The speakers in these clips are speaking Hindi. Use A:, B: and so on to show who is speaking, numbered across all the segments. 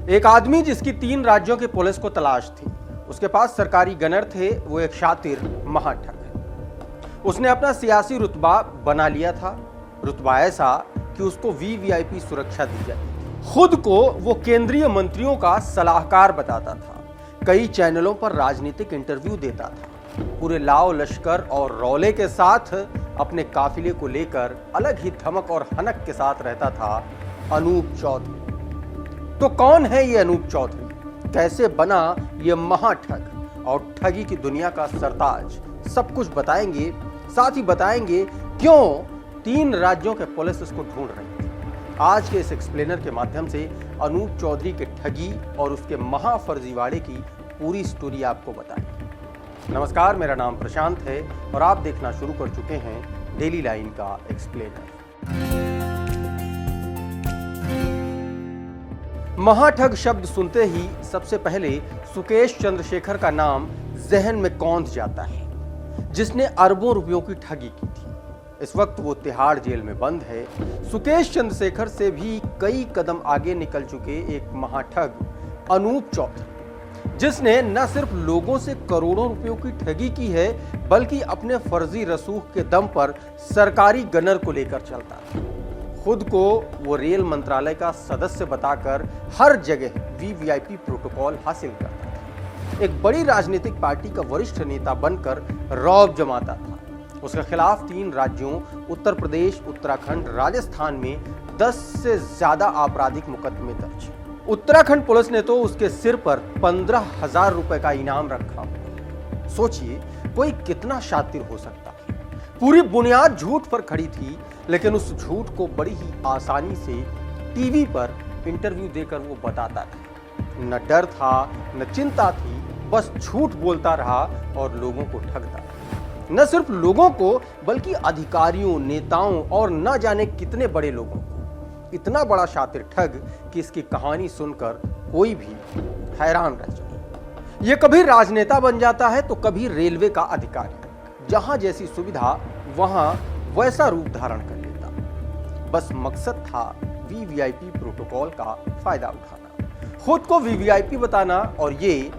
A: एक आदमी जिसकी 3 राज्यों की पुलिस को तलाश थी, उसके पास सरकारी गनर थे, वो एक शातिर महाठग है। उसने अपना सियासी रुतबा बना लिया था, रुतबा ऐसा कि उसको वीवीआईपी सुरक्षा दी जाए। खुद को वो केंद्रीय मंत्रियों का सलाहकार बताता था, कई चैनलों पर राजनीतिक इंटरव्यू देता था, पूरे लाव लश्कर और रौले के साथ अपने काफिले को लेकर अलग ही धमक और हनक के साथ रहता था अनूप चौधरी। तो कौन है ये अनूप चौधरी, कैसे बना ये महाठग और ठगी की दुनिया का सरताज, सब कुछ बताएंगे। साथ ही बताएंगे क्यों 3 राज्यों के पुलिस इसको ढूंढ रही थी। आज के इस एक्सप्लेनर के माध्यम से अनूप चौधरी के ठगी और उसके महाफर्जीवाड़े की पूरी स्टोरी आपको बताएंगे। नमस्कार, मेरा नाम प्रशांत है और आप देखना शुरू कर चुके हैं डेली लाइन का एक्सप्लेनर। महाठग शब्द सुनते ही सबसे पहले सुकेश चंद्रशेखर का नाम जहन में कौंध जाता है, जिसने अरबों रुपयों की ठगी की थी। इस वक्त वो तिहाड़ जेल में बंद है। सुकेश चंद्रशेखर से भी कई कदम आगे निकल चुके एक महाठग अनूप चौधरी, जिसने न सिर्फ लोगों से करोड़ों रुपयों की ठगी की है, बल्कि अपने फर्जी रसूख के दम पर सरकारी गनर को लेकर चलता था। खुद को वो रेल मंत्रालय का सदस्य बताकर हर जगह वीवीआईपी प्रोटोकॉल हासिल करता था। एक बड़ी राजनीतिक पार्टी का वरिष्ठ नेता बनकर रौब जमाता था। उसके खिलाफ 3 राज्यों उत्तर प्रदेश, उत्तराखंड, राजस्थान में 10 से ज्यादा आपराधिक मुकदमे दर्ज हैं। उत्तराखंड पुलिस ने तो उसके सिर पर 15,000 रुपए का इनाम रखा हुआ। सोचिए कोई कितना शातिर हो सकता है। पूरी बुनियाद झूठ पर खड़ी थी, लेकिन उस झूठ को बड़ी ही आसानी से टीवी पर इंटरव्यू देकर वो बताता था। न डर था, न चिंता थी, बस झूठ बोलता रहा और लोगों को ठगता। न सिर्फ लोगों को बल्कि अधिकारियों, नेताओं और न जाने कितने बड़े लोगों को। इतना बड़ा शातिर ठग कि इसकी कहानी सुनकर कोई भी हैरान रह जाए। ये कभी राजनेता बन जाता है तो कभी रेलवे का अधिकारी। जहां जैसी सुविधा वहां वैसा रूप धारण कर लेता। बस मकसद था वीवीआईपी प्रोटोकॉल का फायदा उठाना, खुद को वीवीआईपी बताना, और ये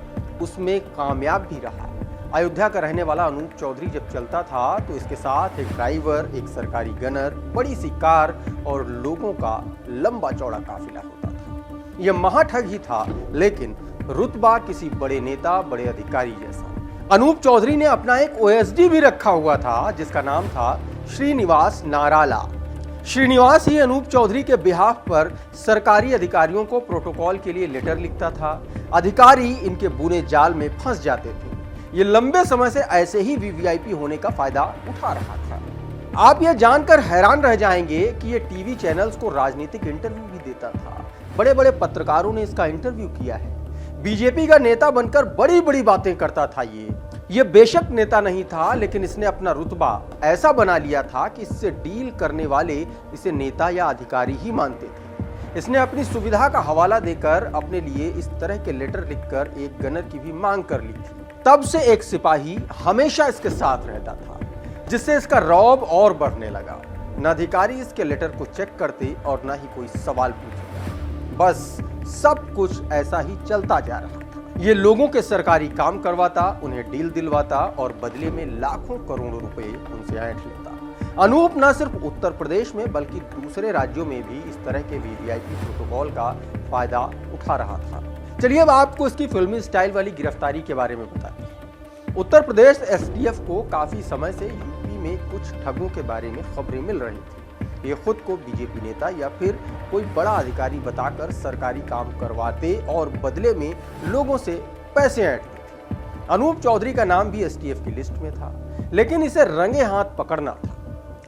A: उसमें कामयाब भी रहा। अयोध्या का रहने वाला अनूप चौधरी जब चलता था तो इसके साथ एक ड्राइवर, एक सरकारी गनर, बड़ी सी कार और लोगों का लंबा चौड़ा काफिला होता था। यह महाठग ही था, लेकिन रुतबा किसी बड़े नेता, बड़े अधिकारी जैसा। अनूप चौधरी ने अपना एक ओएसडी भी रखा हुआ था, जिसका नाम था श्रीनिवास नाराला। श्रीनिवास ही अनूप चौधरी के बिहाफ पर सरकारी अधिकारियों को प्रोटोकॉल के लिए लेटर लिखता था। अधिकारी इनके बुने जाल में फंस जाते थे। ये लंबे समय से ऐसे ही वीवीआईपी होने का फायदा उठा रहा था। आप ये जानकर हैरान रह जाएंगे कि ये टीवी चैनल्स को राजनीतिक इंटरव्यू भी देता था। बड़े बड़े पत्रकारों ने इसका इंटरव्यू किया है। बीजेपी का नेता बनकर बड़ी बड़ी बातें करता था। ये बेशक नेता नहीं था, लेकिन इसने अपना रुतबा ऐसा बना लिया था कि इससे डील करने वाले इसे नेता या अधिकारी ही मानते थे। इसने अपनी सुविधा का हवाला देकर अपने लिए इस तरह के लेटर लिखकर एक गनर की भी मांग कर ली थी। तब से एक सिपाही हमेशा इसके साथ रहता था, जिससे इसका रौब और बढ़ने लगा। न अधिकारी इसके लेटर को चेक करते और न ही कोई सवाल पूछता। बस सब कुछ ऐसा ही चलता जा रहा था। ये लोगों के सरकारी काम करवाता, उन्हें डील दिलवाता और बदले में लाखों करोड़ों रुपए उनसे ऐंठ लेता। अनूप न सिर्फ उत्तर प्रदेश में बल्कि दूसरे राज्यों में भी इस तरह के वीवीआईपी प्रोटोकॉल का फायदा उठा रहा था। चलिए अब आपको इसकी फिल्मी स्टाइल वाली गिरफ्तारी के बारे में बताते हैं। उत्तर प्रदेश एसटीएफ को काफी समय से यूपी में कुछ ठगों के बारे में खबरें मिल रही थी। ये खुद को बीजेपी नेता या फिर कोई बड़ा अधिकारी बताकर सरकारी काम करवाते और बदले में लोगों से पैसे ऐंठते थे। अनूप चौधरी का नाम भी एसटीएफ की लिस्ट में था, लेकिन इसे रंगे हाथ पकड़ना था।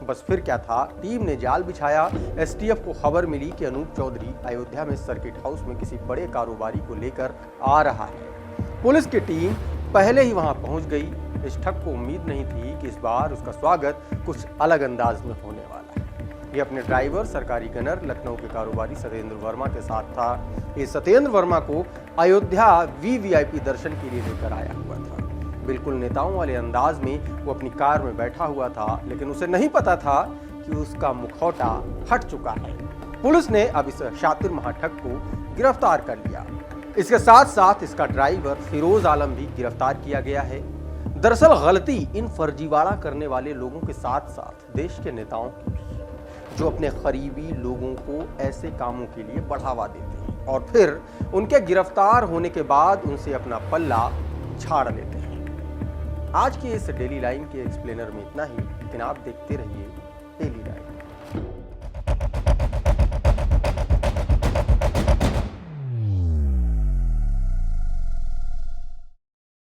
A: बस फिर क्या था, टीम ने जाल बिछाया। एसटीएफ को खबर मिली कि अनूप चौधरी अयोध्या में सर्किट हाउस में किसी बड़े कारोबारी को लेकर आ रहा है। पुलिस की टीम पहले ही वहां पहुंच गई। इस ठग को उम्मीद नहीं थी कि इस बार उसका स्वागत कुछ अलग अंदाज में होने वाला है। ये अपने ड्राइवर, सरकारी गनर, लखनऊ के कारोबारी सत्येंद्र वर्मा के साथ था। ये सत्येंद्र वर्मा को अयोध्या वीवीआईपी दर्शन के लिए लेकर आया हुआ था। बिल्कुल नेताओं वाले अंदाज में वो अपनी कार में बैठा हुआ था, लेकिन उसे नहीं पता था कि उसका मुखौटा हट चुका है। पुलिस ने अब इस शातिर महाठग को गिरफ्तार कर लिया। इसके साथ साथ इसका ड्राइवर फिरोज आलम भी गिरफ्तार किया गया है। दरअसल गलती इन फर्जीवाड़ा करने वाले लोगों के साथ साथ देश के नेताओं की भी, जो अपने करीबी लोगों को ऐसे कामों के लिए बढ़ावा देते हैं और फिर उनके गिरफ्तार होने के बाद उनसे अपना पल्ला झाड़ लेते हैं। आज के इस डेली लाइन के एक्सप्लेनर में इतना ही, लेकिन आप देखते रहिए